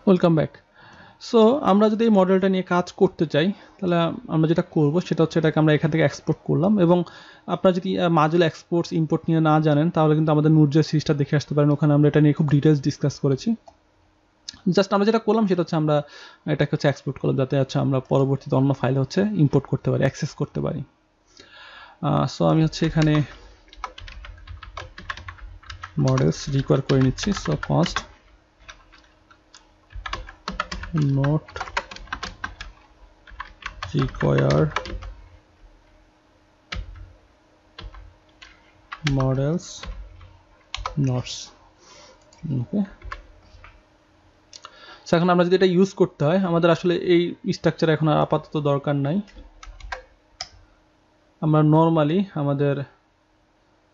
Welcome back. So আমরা যদি এই মডেলটা নিয়ে কাজ করতে চাই তাহলে আমরা যেটা করব সেটা হচ্ছে এটাকে আমরা এখান থেকে এক্সপোর্ট করলাম, এবং আপনারা যদি মাজুলা এক্সপোর্টস ইম্পোর্ট নিয়ে না জানেন তাহলে কিন্তু আমাদের Node.js সিরিজটা দেখে আসতে পারেন, ওখানে আমরা এটা নিয়ে খুব ডিটেলস ডিসকাস করেছি। জাস্ট আমরা যেটা করলাম সেটা হচ্ছে আমরা এটাকে হচ্ছে এক্সপোর্ট করলাম যাতে হচ্ছে আমরা পরবর্তীতে অন্য ফাইলে হচ্ছে ইম্পোর্ট করতে পারি, অ্যাক্সেস করতে পারি। সো আমি হচ্ছে এখানে মডেলস রিকোয়ার করে নিচ্ছি। So const note require models nodes। ওকে, সো এখন আমরা যদি এটা ইউজ করতে হয় আমাদের আসলে এই স্ট্রাকচার এখন আর আপাতত দরকার নাই। আমরা নরমালি আমাদের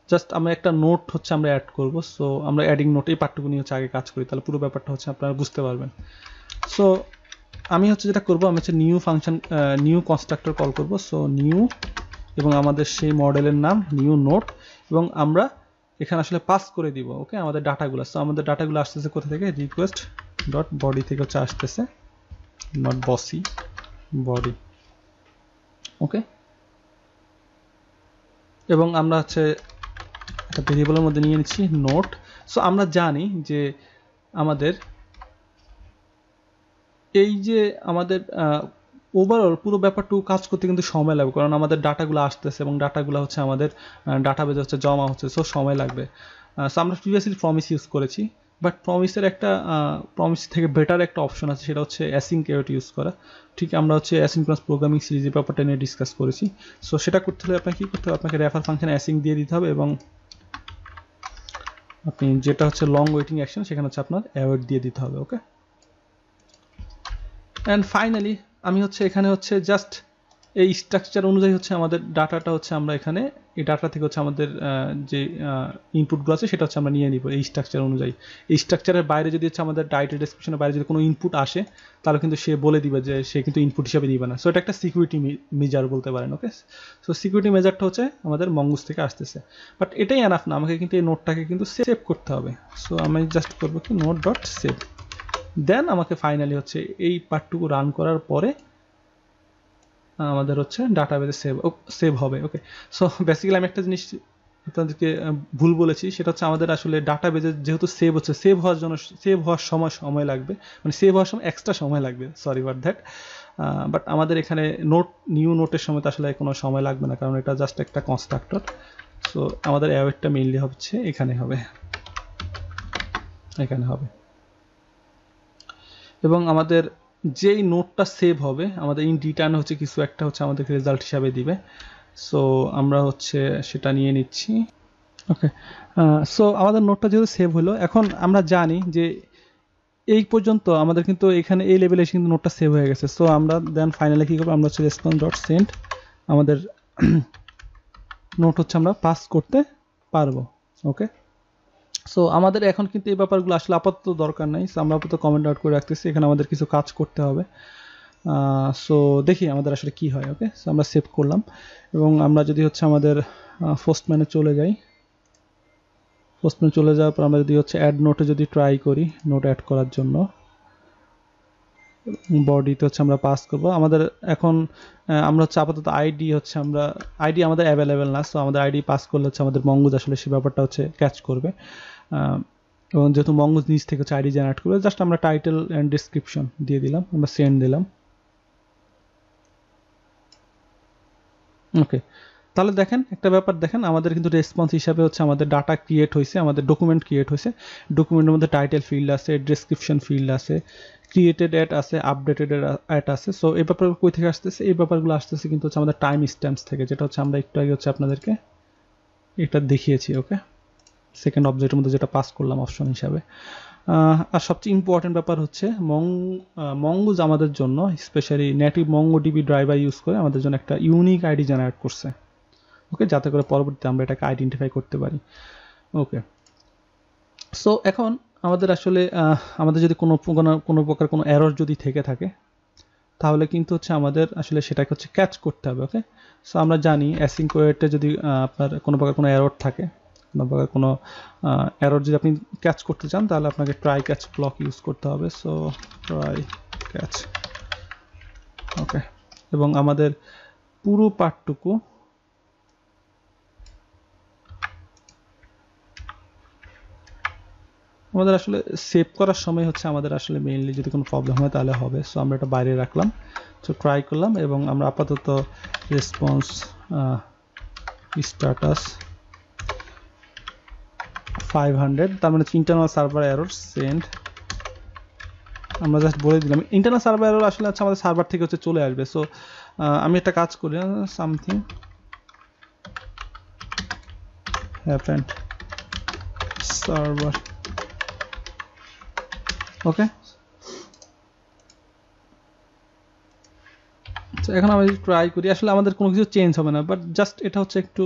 জাস্ট আমরা একটা নোট হচ্ছে আমরা অ্যাড করব। সো আমরা অ্যাডিং নোট এই পার্টটুকু নিয়ে হচ্ছে আগে কাজ করি, তাহলে পুরো ব্যাপারটা হচ্ছে আপনারা বুঝতে পারবেন। সো আমি হচ্ছে যেটা করব, আমি হচ্ছে new function new constructor call করব। সো নিউ এবং আমাদের সেই মডেলের নাম নিউ নোট, এবং আমরা এখানে আসলে পাস করে দিব ওকে আমাদের ডাটাগুলো। সো আমাদের ডাটাগুলো আসতেছে কোথা থেকে, রিকোয়েস্ট ডট বডি থেকে হচ্ছে আসতেছে, নট বসি, বডি। ওকে, এবং আমরা হচ্ছে একটা ভেরিয়েবলের মধ্যে নিয়ে নিচ্ছি নোট। সো আমরা জানি যে আমাদের এই যে আমাদের ওভারঅল পুরো ব্যাপারটুকু কাজ করতে কিন্তু সময় লাগবে, কারণ আমাদের ডাটাগুলো আসতেছে এবং ডাটাগুলো হচ্ছে আমাদের ডাটাবেজে হচ্ছে জমা হচ্ছে, সো সময় লাগবে। সো আমরা প্রিভিয়াসলি প্রমিস ইউজ করেছি, বাট প্রমিসের একটা প্রমিস থেকে বেটার একটা অপশন আছে, সেটা হচ্ছে অ্যাসিং কেওয়ার্ড ইউজ করা। ঠিক আমরা হচ্ছে অ্যাসিনক্রনাস প্রোগ্রামিং সিরিজের ব্যাপারটা নিয়ে ডিসকাস করেছি। সো সেটা করতে হলে আপনাকে কী করতে হবে, আপনাকে রেফার ফাংশন অ্যাসিং দিয়ে দিতে হবে, এবং আপনি যেটা হচ্ছে লং ওয়েটিং অ্যাকশন সেখানে হচ্ছে আপনার অ্যাওয়ার্ড দিয়ে দিতে হবে। ওকে, অ্যান্ড ফাইনালি আমি হচ্ছে এখানে হচ্ছে জাস্ট এই স্ট্রাকচার অনুযায়ী হচ্ছে আমাদের ডাটাটা হচ্ছে আমরা এখানে এই ডাটা থেকে হচ্ছে আমাদের যে ইনপুটগুলো আছে সেটা হচ্ছে আমরা নিয়ে নিব এই স্ট্রাকচার অনুযায়ী। এই স্ট্রাকচারের বাইরে যদি হচ্ছে আমাদের টাইটেল ডেসক্রিপশনের বাইরে যদি কোনো ইনপুট আসে তাহলে কিন্তু সে বলে দিবে যে সে কিন্তু ইনপুট হিসাবে নিবে না। সো এটা একটা সিকিউরিটি মেজার বলতে পারেন। ওকে, সো সিকিউরিটি মেজারটা হচ্ছে আমাদের মঙ্গুস থেকে আসতেছে, বাট এটাই এনাফ না, আমাকে কিন্তু এই নোটটাকে কিন্তু সেভ করতে হবে। সো আমি জাস্ট করবো কি নোট ডট সেভ, দেন আমাকে ফাইনালি হচ্ছে এই পার্টটুকু রান করার পরে আমাদের হচ্ছে ডাটাবেজে সেভ হবে। ওকে, সো বেসিক্যালি আমি একটা জিনিস আপনাদেরকে ভুল বলেছি, সেটা হচ্ছে আমাদের আসলে ডাটাবেজে যেহেতু সেভ হচ্ছে, সেভ হওয়ার সময় লাগবে, মানে সেভ হওয়ার সময় এক্সট্রা সময় লাগবে, সরি ফর দ্যাট। বাট আমাদের এখানে নিউ নোটের সময় তো আসলে কোনো সময় লাগবে না, কারণ এটা জাস্ট একটা কনস্ট্রাক্টর। সো আমাদের অ্যাওয়ার্ডটা মেইনলি হচ্ছে এখানে হবে, এবং আমাদের যেই নোটটা সেভ হবে আমাদের ইন রিটার্ন হচ্ছে কিছু একটা হচ্ছে আমাদেরকে রেজাল্ট হিসাবে দিবে। সো আমরা হচ্ছে সেটা নিয়ে নিচ্ছি। ওকে, সো আমাদের নোটটা যেহেতু সেভ হলো, এখন আমরা জানি যে এই পর্যন্ত আমাদের কিন্তু এখানে এই লেভেলে এসে কিন্তু নোটটা সেভ হয়ে গেছে। সো আমরা দেন ফাইনালি কী করবো, আমরা হচ্ছে রেসপন্স ডট সেন্ড আমাদের নোট হচ্ছে আমরা পাস করতে পারবো। ওকে, সো আমাদের এখন কিন্তু এই ব্যাপারগুলো আসলে আপাতত দরকার নাই, সো আমরা আপাতত কমেন্ট আউট করে রাখতেছি, এখানে আমাদের কিছু কাজ করতে হবে। সো দেখি আমাদের আসলে কি হয়। ওকে, সো আমরা সেভ করলাম, এবং আমরা যদি হচ্ছে আমাদের পোস্টম্যানে চলে যাই, পোস্টম্যানে চলে যাওয়ার পর আমরা যদি হচ্ছে অ্যাড নোটে যদি ট্রাই করি নোট অ্যাড করার জন্য, বডিতে হচ্ছে আমরা পাস করব আমাদের এখন আমরা হচ্ছে আপাতত আইডি হচ্ছে আমরা আইডি আমাদের অ্যাভেলেবেল না, সো আমাদের আইডি পাস করলে হচ্ছে আমাদের মঙ্গুজ আসলে সেই ব্যাপারটা হচ্ছে ক্যাচ করবে, এবং যেহেতু মঙ্গুজ নিচ থেকে হচ্ছে আইডি জেনারেট করবে, জাস্ট আমরা টাইটেল অ্যান্ড ডিসক্রিপশন দিয়ে দিলাম, আমরা সেন্ড দিলাম। ওকে, তাহলে দেখেন একটা ব্যাপার দেখেন, আমাদের কিন্তু রেসপন্স হিসাবে হচ্ছে আমাদের ডাটা ক্রিয়েট হয়েছে, আমাদের ডকুমেন্ট ক্রিয়েট হয়েছে, ডকুমেন্টের মধ্যে টাইটেল ফিল্ড আছে, ডেসক্রিপশন ফিল্ড আছে, ক্রিয়েটেড অ্যাড আছে, আপডেটেড অ্যাড আছে। সো এই ব্যাপারগুলো কই থেকে আসতেছে, এই ব্যাপারগুলো আসতেছে কিন্তু হচ্ছে আমাদের টাইম স্ট্যাম্পস থেকে, যেটা হচ্ছে আমরা একটু আগে হচ্ছে আপনাদেরকে এটা দেখিয়েছি। ওকে, সেকেন্ড অবজেক্টের মধ্যে যেটা পাস করলাম অপশন হিসাবে। আর সবচেয়ে ইম্পর্টেন্ট ব্যাপার হচ্ছে মঙ্গুজ আমাদের জন্য specially native MongoDB driver use করে আমাদের জন্য একটা ইউনিক আইডি জেনারেট করছে। ওকে, যাতে করে পরবর্তীতে আমরা এটাকে আইডেন্টিফাই করতে পারি। ওকে, সো এখন আমাদের আসলে আমাদের যদি কোনো প্রকার কোনো এরর যদি থেকে থাকে তাহলে কিন্তু হচ্ছে আমাদের আসলে সেটাকে হচ্ছে ক্যাচ করতে হবে। ওকে, সো আমরা জানি অ্যাসিং কোয়েটে যদি আপনার কোনো প্রকার কোনো এরর থাকে, আপনার কোনো এরর যদি আপনি ক্যাচ করতে চান তাহলে আপনাকে ট্রাই ক্যাচ ব্লক ইউজ করতে হবে। সো ট্রাই ক্যাচ, ওকে। এবং আমাদের পুরো পার্টটুকু আমাদের আসলে সেভ করার সময় হচ্ছে আমাদের আসলে মেইনলি যদি কোনো প্রবলেম হয় তাহলে হবে। সো আমরা এটা বাইরে রাখলাম, সো ট্রাই করলাম এবং আমরা আপাতত রেসপন্স স্ট্যাটাস 500, তার মানে ইন্টারনাল সার্ভার এরর সেন্ড, আমরা জাস্ট বলে দিলাম ইন্টারনাল সার্ভার এরর আসলে হচ্ছে আমাদের সার্ভার থেকে হচ্ছে চলে আসবে। সো আমি একটা কাজ করি, সামথিং হ্যাপেন্ড সার্ভার, ওকে। এখন আমরা যদি ট্রাই করি আসলে আমাদের কোনো কিছু চেঞ্জ হবে না, বাট জাস্ট এটা হচ্ছে একটু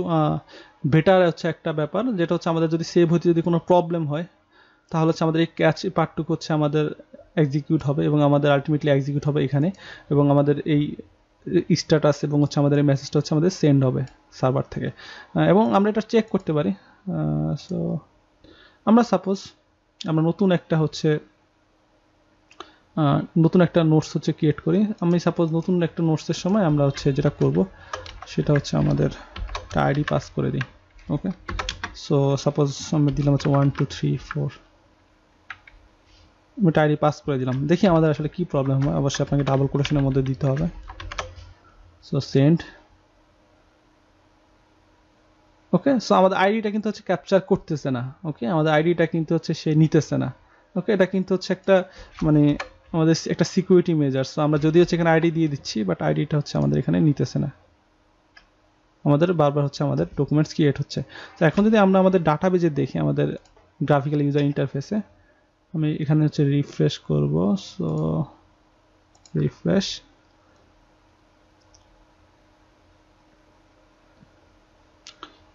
বেটার হচ্ছে একটা ব্যাপার, যেটা হচ্ছে আমাদের যদি সেভ হতে যদি কোনো প্রবলেম হয় তাহলে হচ্ছে আমাদের এই ক্যাচ পার্টটুকু হচ্ছে আমাদের এক্সিকিউট হবে এবং আমাদের আলটিমেটলি এক্সিকিউট হবে এখানে, এবং আমাদের এই স্ট্যাটাস এবং হচ্ছে আমাদের এই মেসেজটা হচ্ছে আমাদের সেন্ড হবে সার্ভার থেকে। এবং আমরা এটা চেক করতে পারি। সো আমরা সাপোজ আমরা নতুন একটা নোটস হচ্ছে ক্রিয়েট করি। আমি সাপোজ নতুন একটা নোটসের সময় আমরা হচ্ছে যেটা করব সেটা হচ্ছে আমাদের একটা আইডি পাস করে দিই, ওকে। সো সাপোজ আমরা দিলাম হচ্ছে 1 2 3 4, আমি একটা আইডি পাস করে দিলাম। দেখি আমাদের আসলে কি প্রবলেম হয়, অবশ্যই আপনাকে ডাবল কোটেশনের মধ্যে দিতে হবে। সো সেন্ড, ওকে। সো আমাদের আইডিটা কিন্তু হচ্ছে ক্যাপচার করতেছে না, ওকে। আমাদের আইডিটা কিন্তু হচ্ছে সে নিতেছে না, ওকে। এটা কিন্তু হচ্ছে একটা মানে আমাদের একটা সিকিউরিটি মেজার। সো আমরা যদি হচ্ছে এখানে আইডি দিয়ে দিচ্ছি, বাট আইডিটা হচ্ছে আমাদের এখানে নিতেছে না, আমাদের বারবার হচ্ছে আমাদের ডকুমেন্টস ক্রিয়েট হচ্ছে। তো এখন যদি আমরা আমাদের ডাটাবেজে দেখি, আমাদের গ্রাফিক্যাল ইউজার ইন্টারফেসে আমি এখানে হচ্ছে রিফ্রেশ করব। সো রিফ্রেশ,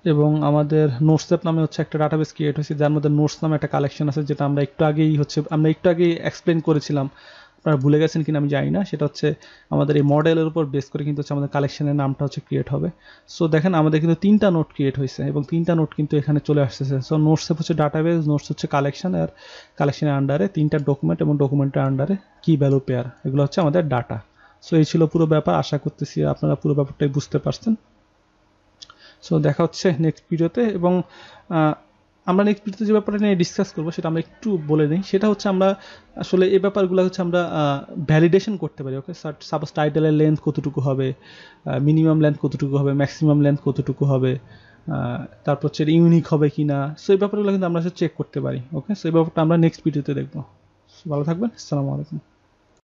এবং আমাদের নোটস অ্যাপ নামে হচ্ছে একটা ডাটাবেস ক্রিয়েট হয়েছে, যার মধ্যে নোটস নামে একটা কালেকশন আছে, যেটা আমরা একটু আগেই এক্সপ্লেন করেছিলাম। আপনারা ভুলে গেছেন কিনা আমি জানি না। সেটা হচ্ছে আমাদের এই মডেলের উপর বেস করে কিন্তু হচ্ছে আমাদের কালেকশনের নামটা হচ্ছে ক্রিয়েট হবে। সো দেখেন আমাদের কিন্তু 3টা নোট ক্রিয়েট হয়েছে এবং 3টা নোট কিন্তু এখানে চলে আসতেছে। সো নোটস অ্যাপ হচ্ছে ডাটাবেস, নোটস হচ্ছে কালেকশন, আর কালেকশনের আন্ডারে 3টা ডকুমেন্ট এবং ডকুমেন্টের আন্ডারে কি ভ্যালু পেয়ার, এগুলো হচ্ছে আমাদের ডাটা। সো এই ছিল পুরো ব্যাপার। আশা করতেছি আপনারা পুরো ব্যাপারটাই বুঝতে পারছেন। সো দেখা হচ্ছে নেক্সট ভিডিওতে। এবং আমরা নেক্সট ভিডিওতে যে ব্যাপারটা নিয়ে ডিসকাস করবো সেটা আমরা একটু বলে দিই। সেটা হচ্ছে আমরা আসলে এই ব্যাপারগুলো হচ্ছে আমরা ভ্যালিডেশন করতে পারি, ওকে। সাপোজ টাইটেলের লেন্থ কতটুকু হবে, মিনিমাম লেন্থ কতটুকু হবে, ম্যাক্সিমাম লেন্থ কতটুকু হবে, তারপর হচ্ছে ইউনিক হবে কিনা। সো এই ব্যাপারগুলো কিন্তু আমরা চেক করতে পারি, ওকে। সো এই ব্যাপারটা আমরা নেক্সট ভিডিওতে দেখবো। ভালো থাকবেন, আসসালামু আলাইকুম।